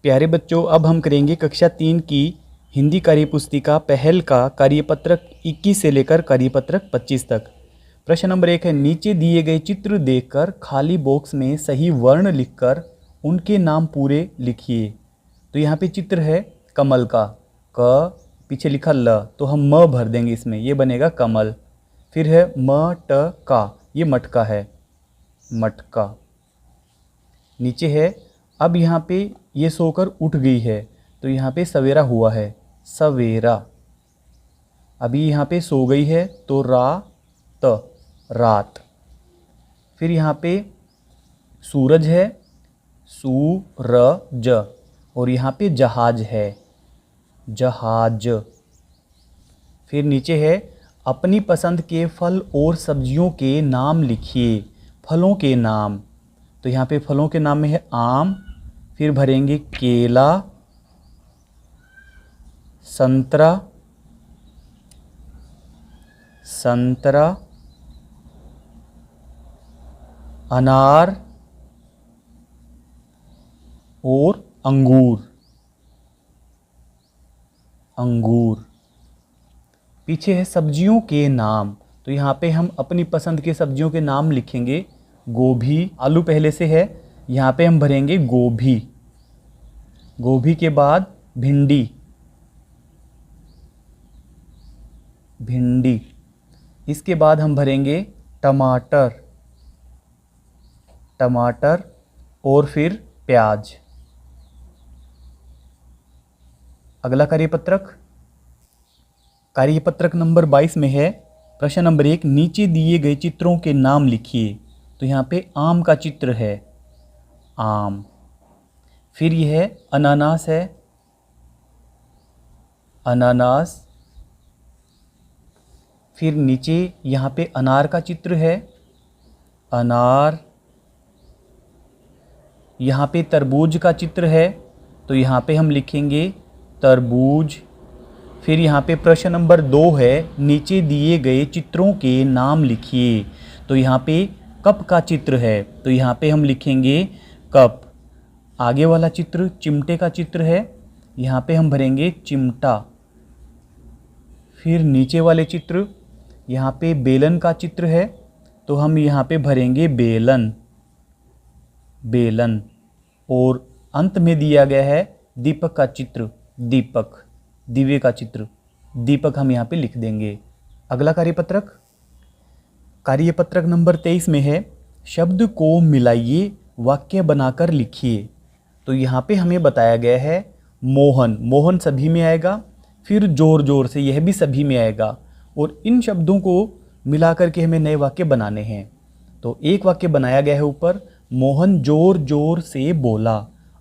प्यारे बच्चों, अब हम करेंगे कक्षा 3 की हिंदी कार्यपुस्तिका पहल का कार्यपत्रक 21 से लेकर कार्यपत्रक 25 तक। प्रश्न नंबर 1 है, नीचे दिए गए चित्र देखकर खाली बॉक्स में सही वर्ण लिखकर उनके नाम पूरे लिखिए। तो यहाँ पे चित्र है कमल का, क पीछे लिखा ल, तो हम म भर देंगे इसमें, ये बनेगा कमल। फिर है मटका, ये मटका है, मटका। नीचे है, अब यहाँ पे ये सोकर उठ गई है, तो यहाँ पे सवेरा हुआ है, सवेरा। अभी यहाँ पे सो गई है, तो रात, रात। फिर यहाँ पे सूरज है, सूरज। और यहाँ पे जहाज है, जहाज। फिर नीचे है, अपनी पसंद के फल और सब्जियों के नाम लिखिए। फलों के नाम, तो यहाँ पे फलों के नाम में है आम, फिर भरेंगे केला, संतरा, संतरा, अनार और अंगूर, अंगूर। पीछे है सब्जियों के नाम, तो यहाँ पे हम अपनी पसंद के सब्जियों के नाम लिखेंगे। गोभी, आलू पहले से है, यहाँ पे हम भरेंगे गोभी। गोभी के बाद भिंडी, भिंडी। इसके बाद हम भरेंगे टमाटर, टमाटर। और फिर प्याज। अगला कार्यपत्रक, कार्यपत्रक नंबर 22 में है, प्रश्न नंबर 1, नीचे दिए गए चित्रों के नाम लिखिए। तो यहाँ पे आम का चित्र है, आम। फिर यह है अनानास है, अनानास। फिर नीचे यहाँ पे अनार का चित्र है, अनार। यहाँ पे तरबूज का चित्र है, तो यहाँ पे हम लिखेंगे तरबूज। फिर यहाँ पे प्रश्न नंबर 2 है, नीचे दिए गए चित्रों के नाम लिखिए। तो यहाँ पे कप का चित्र है, तो यहाँ पे हम लिखेंगे कप। आगे वाला चित्र चिमटे का चित्र है, यहाँ पे हम भरेंगे चिमटा। फिर नीचे वाले चित्र, यहाँ पे बेलन का चित्र है, तो हम यहाँ पे भरेंगे बेलन, बेलन। और अंत में दिया गया है दीपक का चित्र, दीपक, दिवे का चित्र, दीपक हम यहाँ पे लिख देंगे। अगला कार्यपत्रक, कार्यपत्रक नंबर 23 में है, शब्द को मिलाइए, वाक्य बनाकर लिखिए। तो यहाँ पे हमें बताया गया है मोहन, मोहन सभी में आएगा। फिर जोर जोर से, यह भी सभी में आएगा। और इन शब्दों को मिलाकर के हमें नए वाक्य बनाने हैं। तो एक वाक्य बनाया गया है ऊपर, मोहन जोर जोर से बोला।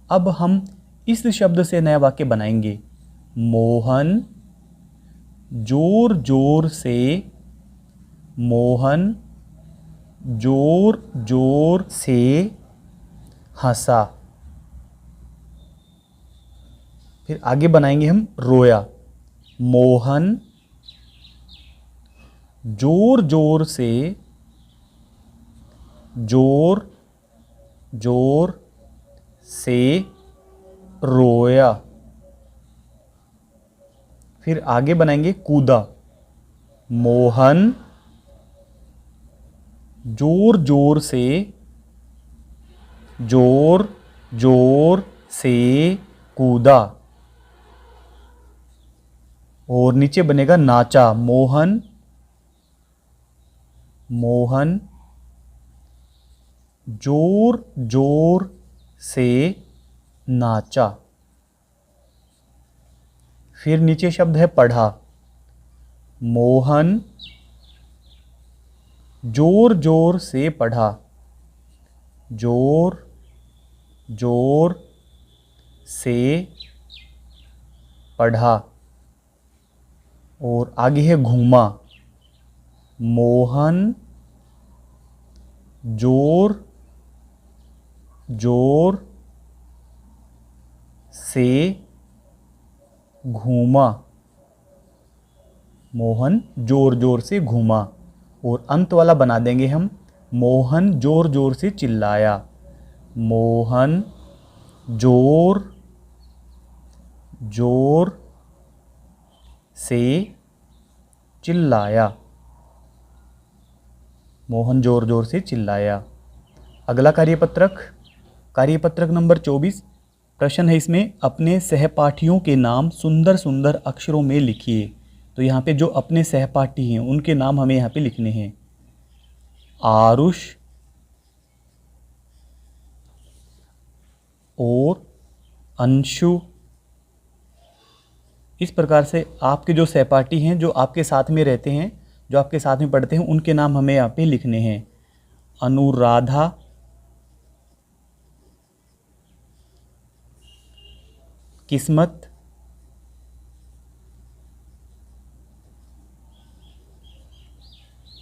अब हम इस शब्द से नया वाक्य बनाएंगे, मोहन जोर जोर से, मोहन जोर जोर से हंसा। फिर आगे बनाएंगे हम रोया, मोहन जोर जोर से, जोर जोर से रोया। फिर आगे बनाएंगे कूदा, मोहन जोर जोर से, जोर जोर से कूदा। और नीचे बनेगा नाचा, मोहन, मोहन जोर जोर से नाचा। फिर नीचे शब्द है पढ़ा, मोहन जोर जोर से पढ़ा, जोर जोर से पढ़ा। और आगे है घूमा, मोहन जोर जोर से घूमा, मोहन जोर जोर से घूमा। और अंत वाला बना देंगे हम, मोहन जोर जोर से चिल्लाया, मोहन जोर जोर से चिल्लाया। मोहन जोर जोर से चिल्लाया। अगला कार्यपत्रक नंबर 24। प्रश्न है इसमें, अपने सहपाठियों के नाम सुंदर सुंदर अक्षरों में लिखिए। तो यहाँ पे जो अपने सहपाठी हैं उनके नाम हमें यहाँ पे लिखने हैं। आरुष और अंशु। इस प्रकार से आपके जो सहपाठी हैं, जो आपके साथ में रहते हैं, जो आपके साथ में पढ़ते हैं, उनके नाम हमें यहाँ पे लिखने हैं। अनुराधा, किस्मत,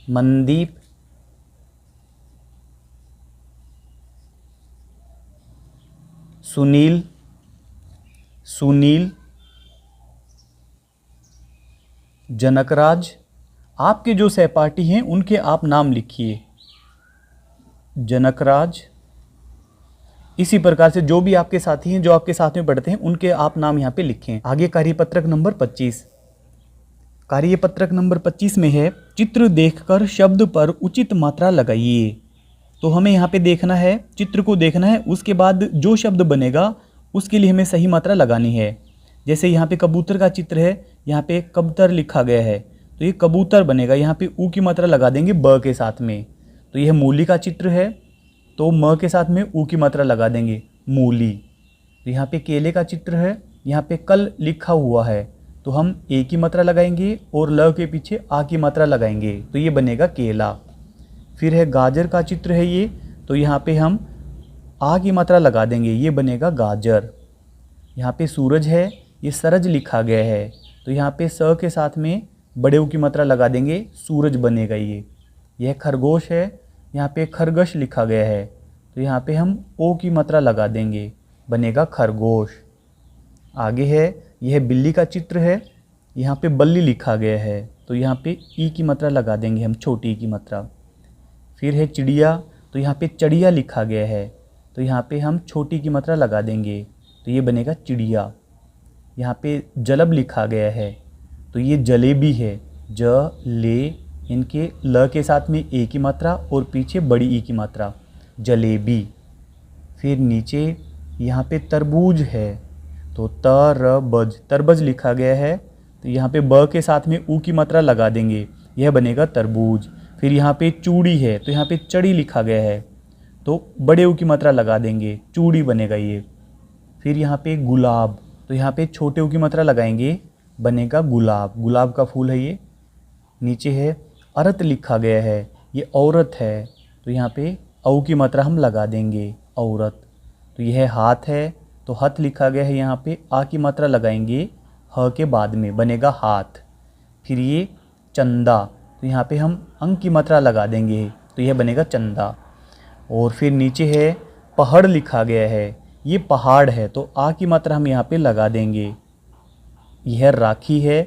मनदीप, सुनील, जनकराज। आपके जो सहपाठी हैं उनके आप नाम लिखिए। जनकराज। इसी प्रकार से जो भी आपके साथी हैं, जो आपके साथ में पढ़ते हैं, उनके आप नाम यहाँ पे लिखें। आगे कार्यपत्रक नंबर 25। कार्यपत्रक नंबर 25 में है, चित्र देखकर शब्द पर उचित मात्रा लगाइए। तो हमें यहाँ पे देखना है, चित्र को देखना है, उसके बाद जो शब्द बनेगा उसके लिए हमें सही मात्रा लगानी है। जैसे यहाँ पे कबूतर का चित्र है, यहाँ पे कबूतर लिखा गया है, तो ये कबूतर बनेगा। यहाँ पे ऊ की मात्रा लगा देंगे ब के साथ में। तो यह मूली का चित्र है, तो म के साथ में ऊ की मात्रा लगा देंगे, मूली। तो यहाँ पे केले का चित्र है, यहाँ पे कल लिखा हुआ है, तो हम ए की मात्रा लगाएंगे और ल के पीछे आ की मात्रा लगाएंगे, तो ये बनेगा केला। फिर है गाजर का चित्र है ये, तो यहाँ पे हम आ की मात्रा लगा देंगे, ये बनेगा गाजर। यहाँ पे सूरज है, ये सरज लिखा गया है, तो यहाँ पे स के साथ में बड़े ऊ की मात्रा लगा देंगे, सूरज बनेगा ये। यह खरगोश है, यहाँ पे खरगोश लिखा गया है, तो यहाँ पे हम ओ की मात्रा लगा देंगे, बनेगा खरगोश। आगे है, यह बिल्ली का चित्र है, यहाँ पे बल्ली लिखा गया है, तो यहाँ पे ई की मात्रा लगा देंगे हम, छोटी की मात्रा। फिर है चिड़िया, तो यहाँ पे चड़िया लिखा गया है, तो यहाँ पे हम छोटी की मात्रा लगा देंगे, तो ये बनेगा चिड़िया। यहाँ पे जलब लिखा गया है, तो ये जलेबी है, ज ले, इनके ल के साथ में ए की मात्रा और पीछे बड़ी ई की मात्रा, जलेबी। फिर नीचे यहाँ पे तरबूज है, तो तरबज, तरबज लिखा गया है, तो यहाँ पे ब के साथ में ऊ की मात्रा लगा देंगे, यह बनेगा तरबूज। फिर यहाँ पे चूड़ी है, तो यहाँ पे चड़ी लिखा गया है, तो बड़े ऊ की मात्रा लगा देंगे, चूड़ी बनेगा ये। फिर यहाँ पे गुलाब, तो यहाँ पे छोटे ऊ की मात्रा लगाएंगे, बनेगा गुलाब, गुलाब का फूल है ये। नीचे है औरत लिखा गया है, ये औरत है, तो यहाँ पे औ की मात्रा हम लगा देंगे, औरत। तो यह हाथ है, तो हथ लिखा गया है, यहाँ पे आ की मात्रा लगाएंगे ह के बाद में, बनेगा हाथ। फिर ये चंदा, तो यहाँ पे हम अंक की मात्रा लगा देंगे, तो यह बनेगा चंदा। और फिर नीचे है पहाड़ लिखा गया है, ये पहाड़ है, तो आ की मात्रा हम यहाँ पे लगा देंगे। यह राखी है,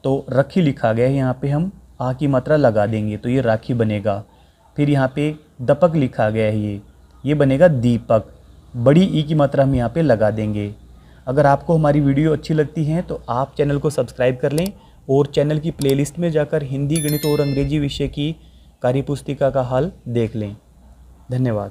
तो रखी लिखा गया है, यहाँ पे हम आ की मात्रा लगा देंगे, तो ये राखी बनेगा। फिर यहाँ पे दीपक लिखा गया है, ये बनेगा दीपक, बड़ी ई की मात्रा हम यहाँ पे लगा देंगे। अगर आपको हमारी वीडियो अच्छी लगती है तो आप चैनल को सब्सक्राइब कर लें और चैनल की प्लेलिस्ट में जाकर हिंदी, गणित और अंग्रेजी विषय की कार्यपुस्तिका का हल देख लें। धन्यवाद।